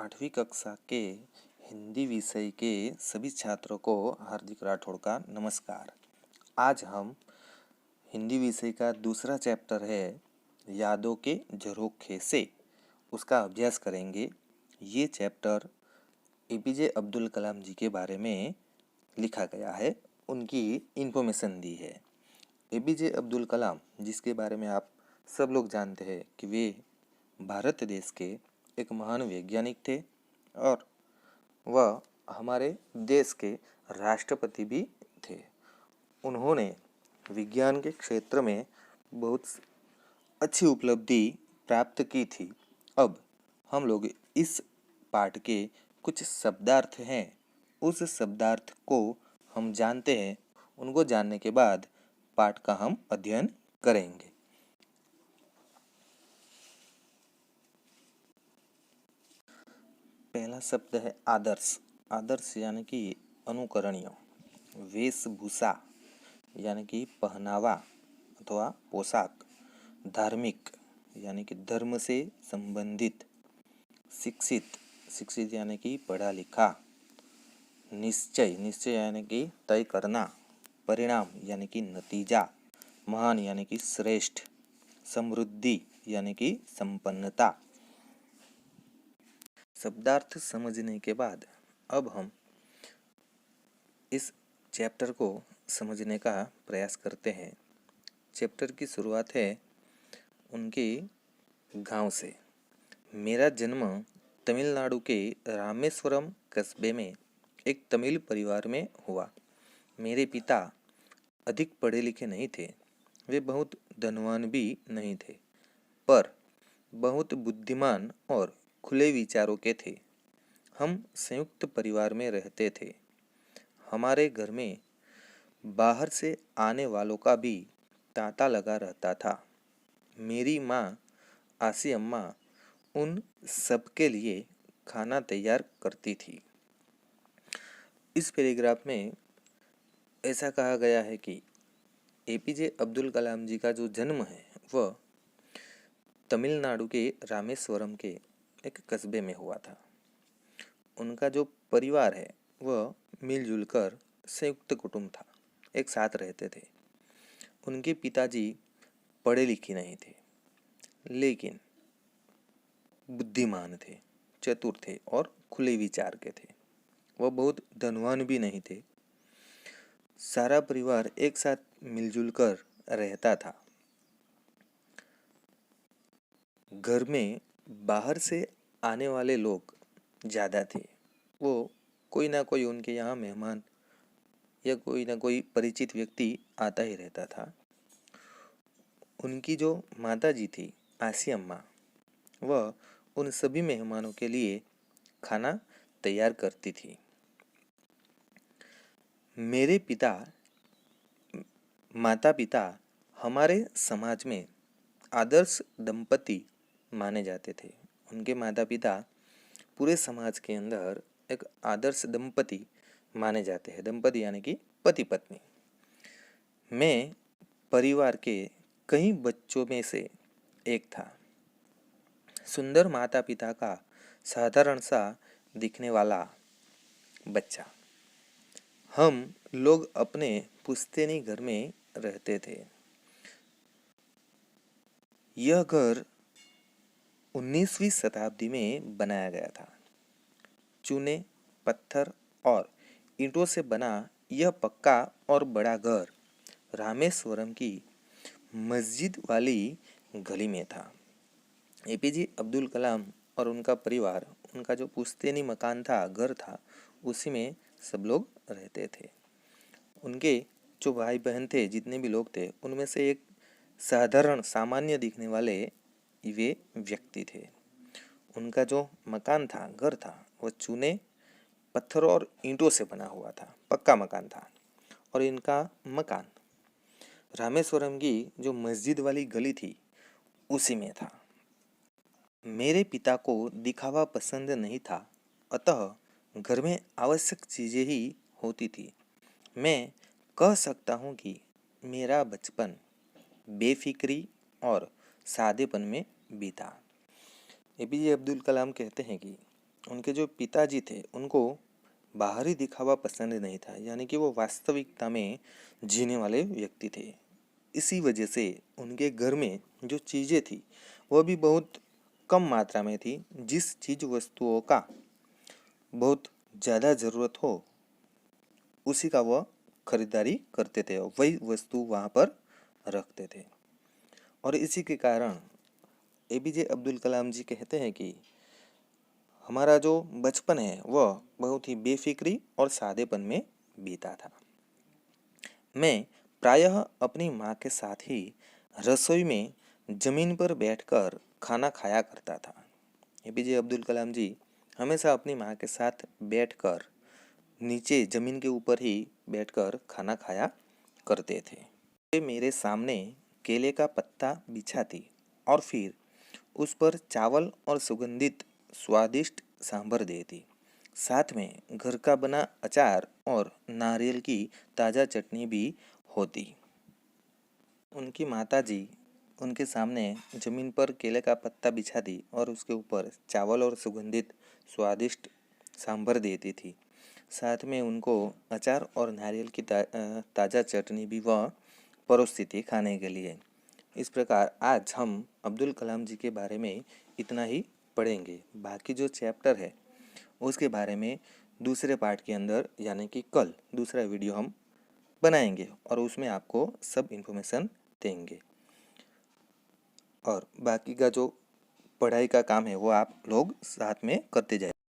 8वीं कक्षा के हिंदी विषय के सभी छात्रों को हार्दिक राठौड़ का नमस्कार। आज हम हिंदी विषय का दूसरा चैप्टर है यादों के झरोखे से, उसका अभ्यास करेंगे। ये चैप्टर एपीजे अब्दुल कलाम जी के बारे में लिखा गया है, उनकी इन्फॉर्मेशन दी है। एपीजे अब्दुल कलाम, जिसके बारे में आप सब लोग जानते हैं कि वे भारत देश के एक महान वैज्ञानिक थे और वह हमारे देश के राष्ट्रपति भी थे। उन्होंने विज्ञान के क्षेत्र में बहुत अच्छी उपलब्धि प्राप्त की थी। अब हम लोग इस पाठ के कुछ शब्दार्थ हैं, उस शब्दार्थ को हम जानते हैं। उनको जानने के बाद पाठ का हम अध्ययन करेंगे। पहला शब्द है आदर्श। आदर्श यानी कि अनुकरणीय। वेशभूषा यानी कि पहनावा अथवा पोशाक। धार्मिक यानी कि धर्म से संबंधित। शिक्षित, शिक्षित यानी कि पढ़ा लिखा। निश्चय, निश्चय यानी कि तय करना। परिणाम यानी कि नतीजा। महान यानी कि श्रेष्ठ। समृद्धि यानी कि संपन्नता। शब्दार्थ समझने के बाद अब हम इस चैप्टर को समझने का प्रयास करते हैं। चैप्टर की शुरुआत है उनके गांव से। मेरा जन्म तमिलनाडु के रामेश्वरम कस्बे में एक तमिल परिवार में हुआ। मेरे पिता अधिक पढ़े लिखे नहीं थे, वे बहुत धनवान भी नहीं थे, पर बहुत बुद्धिमान और खुले विचारों के थे। हम संयुक्त परिवार में रहते थे। हमारे घर में बाहर से आने वालों का भी तांता लगा रहता था। मेरी माँ आसी अम्मा उन सबके लिए खाना तैयार करती थी। इस पैराग्राफ में ऐसा कहा गया है कि एपीजे अब्दुल कलाम जी का जो जन्म है वह तमिलनाडु के रामेश्वरम के एक कस्बे में हुआ था। उनका जो परिवार है वह मिलजुल कर संयुक्त कुटुंब था, एक साथ रहते थे। उनके पिताजी पढ़े लिखे नहीं थे, लेकिन बुद्धिमान थे, चतुर थे और खुले विचार के थे। वह बहुत धनवान भी नहीं थे। सारा परिवार एक साथ मिलजुल कर रहता था। घर में बाहर से आने वाले लोग ज़्यादा थे। वो कोई ना कोई उनके यहाँ मेहमान या कोई ना कोई परिचित व्यक्ति आता ही रहता था। उनकी जो माता जी थी आसी अम्मा, वह उन सभी मेहमानों के लिए खाना तैयार करती थी। मेरे माता पिता हमारे समाज में आदर्श दंपति माने जाते थे। उनके माता पिता पूरे समाज के अंदर एक आदर्श दंपति माने जाते हैं। दंपति यानी कि पति पत्नी। मैं परिवार के कई बच्चों में से एक था। सुंदर माता पिता का साधारण सा दिखने वाला बच्चा। हम लोग अपने पुश्तैनी घर में रहते थे। यह घर 19वीं शताब्दी में बनाया गया था। चूने, पत्थर और ईंटों से बना यह पक्का और बड़ा घर रामेश्वरम की मस्जिद वाली गली में था। एपीजे अब्दुल कलाम और उनका परिवार, उनका जो पुश्तैनी मकान था, घर था, उसी में सब लोग रहते थे। उनके जो भाई बहन थे, जितने भी लोग थे, उनमें से एक साधारण सामान्य दिखने वाले वे व्यक्ति थे। उनका जो मकान था, घर था, वह चूने, पत्थर और ईंटों से बना हुआ था, पक्का मकान था। और इनका मकान रामेश्वरम की जो मस्जिद वाली गली थी उसी में था। मेरे पिता को दिखावा पसंद नहीं था, अतः घर में आवश्यक चीज़ें ही होती थी। मैं कह सकता हूँ कि मेरा बचपन बेफिक्री और सादेपन में बीता। एपीजे अब्दुल कलाम कहते हैं कि उनके जो पिताजी थे उनको बाहरी दिखावा पसंद नहीं था, यानी कि वो वास्तविकता में जीने वाले व्यक्ति थे। इसी वजह से उनके घर में जो चीज़ें थी वह भी बहुत कम मात्रा में थी। जिस चीज़ वस्तुओं का बहुत ज़्यादा ज़रूरत हो उसी का वह खरीदारी करते थे, वही वस्तु वहाँ पर रखते थे। और इसी के कारण एपीजे अब्दुल कलाम जी कहते हैं कि हमारा जो बचपन है वह बहुत ही बेफिक्री और सादेपन में बीता था। मैं प्रायः अपनी माँ के साथ ही रसोई में जमीन पर बैठकर खाना खाया करता था। एपीजे अब्दुल कलाम जी हमेशा अपनी माँ के साथ बैठकर नीचे जमीन के ऊपर ही बैठकर खाना खाया करते थे। वे मेरे सामने केले का पत्ता बिछाती और फिर उस पर चावल और सुगंधित स्वादिष्ट सांभर देती। साथ में घर का बना अचार और नारियल की ताज़ा चटनी भी होती। उनकी माताजी उनके सामने जमीन पर केले का पत्ता बिछाती और उसके ऊपर चावल और सुगंधित स्वादिष्ट सांभर देती थी। साथ में उनको अचार और नारियल की ताज़ा चटनी भी वह परोसती थी खाने के लिए। इस प्रकार आज हम अब्दुल कलाम जी के बारे में इतना ही पढ़ेंगे। बाकी जो चैप्टर है उसके बारे में दूसरे पार्ट के अंदर, यानी कि कल दूसरा वीडियो हम बनाएंगे और उसमें आपको सब इन्फॉर्मेशन देंगे। और बाकी का जो पढ़ाई का काम है वो आप लोग साथ में करते जाए।